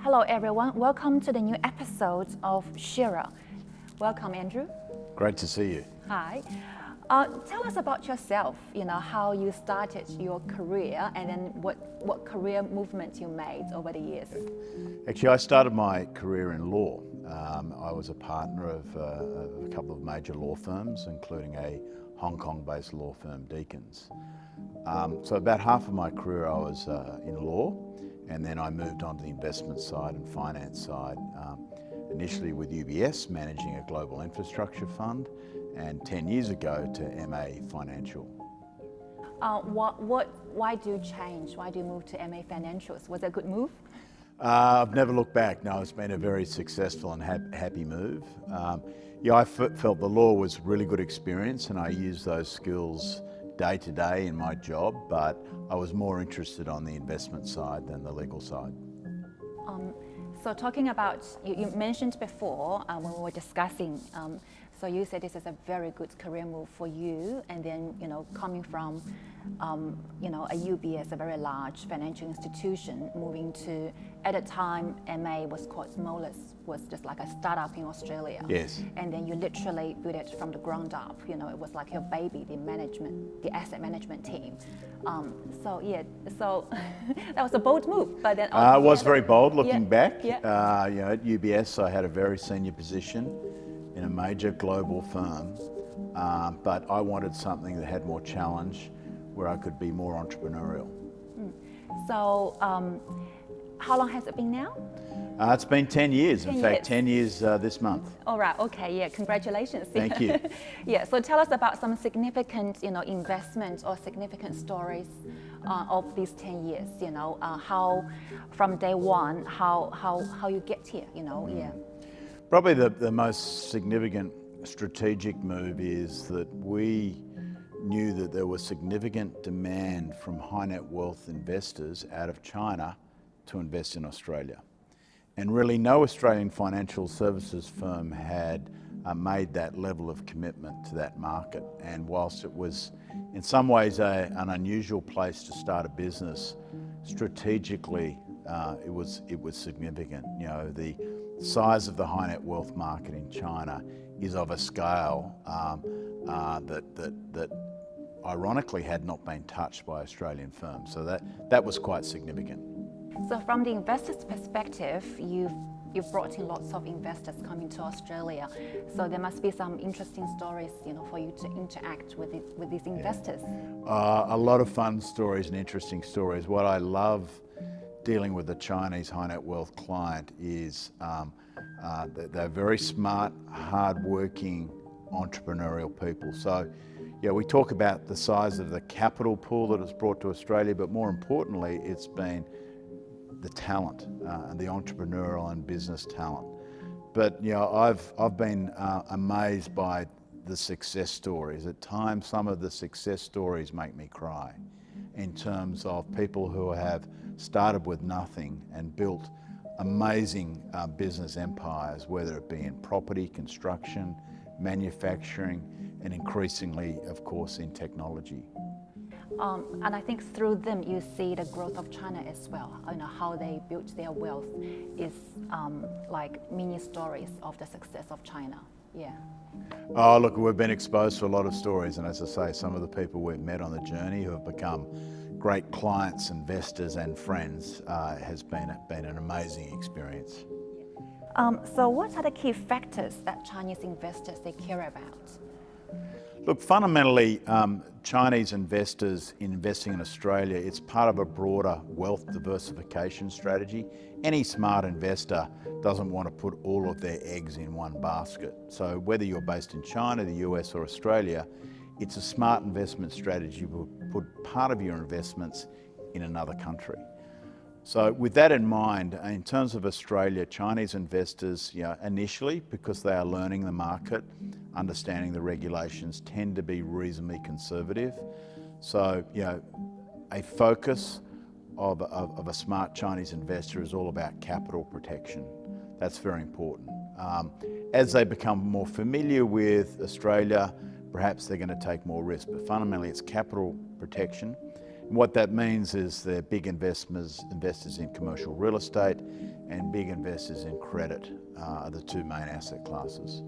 Hello everyone, welcome to the new episode of Shira. Welcome Andrew. Great to see you. Hi. Tell us about yourself, how you started your career and then what career movement you made over the years. Actually, I started my career in law. I was a partner of a couple of major law firms, including a Hong Kong-based law firm, Deakins. So about half of my career I was in law, and then I moved on to the investment side and finance side, initially with UBS, managing a global infrastructure fund, and 10 years ago to MA Financial. Why do you change? Why do you move to MA Financials? Was it a good move? I've never looked back. No, it's been a very successful and happy move. I felt the law was a really good experience, and I used those skills day to day in my job, but I was more interested on the investment side than the legal side. So talking about, you mentioned before when we were discussing, so you said this is a very good career move for you, and then coming from a UBS, a very large financial institution, moving to, at the time MA was called Smallest, was just like a startup in Australia. Yes. And then you literally built it from the ground up. It was like your baby, the asset management team. So that was a bold move. But then it was very bold looking back. Yeah. At UBS I had a very senior position in a major global firm, but I wanted something that had more challenge, where I could be more entrepreneurial. So how long has it been now? It's been 10 years. 10 in fact, years. 10 years this month. All right, okay, yeah, congratulations. Thank you. Yeah, so tell us about some significant, investments or significant stories of these 10 years, how from day one, how you get here, yeah. Probably the most significant strategic move is that we knew that there was significant demand from high net wealth investors out of China to invest in Australia. And really no Australian financial services firm had made that level of commitment to that market. And whilst it was in some ways an unusual place to start a business, strategically it was significant. The size of the high net wealth market in China is of a scale that ironically had not been touched by Australian firms. So that was quite significant. So from the investor's perspective, you've brought in lots of investors coming to Australia. So there must be some interesting stories, for you to interact with these investors. A lot of fun stories and interesting stories. What I love dealing with the Chinese high net wealth client is they're very smart, hard-working, entrepreneurial people. So we talk about the size of the capital pool that is brought to Australia, but more importantly, it's been the talent and the entrepreneurial and business talent. But I've been amazed by the success stories. At times, some of the success stories make me cry, in terms of people who have started with nothing and built amazing business empires, whether it be in property, construction, manufacturing, and increasingly, of course, in technology. And I think through them you see the growth of China as well. How they built their wealth is like mini stories of the success of China. Yeah. Oh, look, we've been exposed to a lot of stories, and as I say, some of the people we've met on the journey who have become great clients, investors, and friends has been an amazing experience. So what are the key factors that Chinese investors they care about? Look, fundamentally, Chinese investors investing in Australia, it's part of a broader wealth diversification strategy. Any smart investor doesn't want to put all of their eggs in one basket. So whether you're based in China, the US, or Australia, it's a smart investment strategy to put part of your investments in another country. So with that in mind, in terms of Australia, Chinese investors, initially, because they are learning the market, understanding the regulations, tend to be reasonably conservative. So, a focus of a smart Chinese investor is all about capital protection. That's very important. As they become more familiar with Australia, perhaps they're going to take more risk, but fundamentally it's capital protection. What that means is they're big investors in commercial real estate and big investors in credit are the two main asset classes.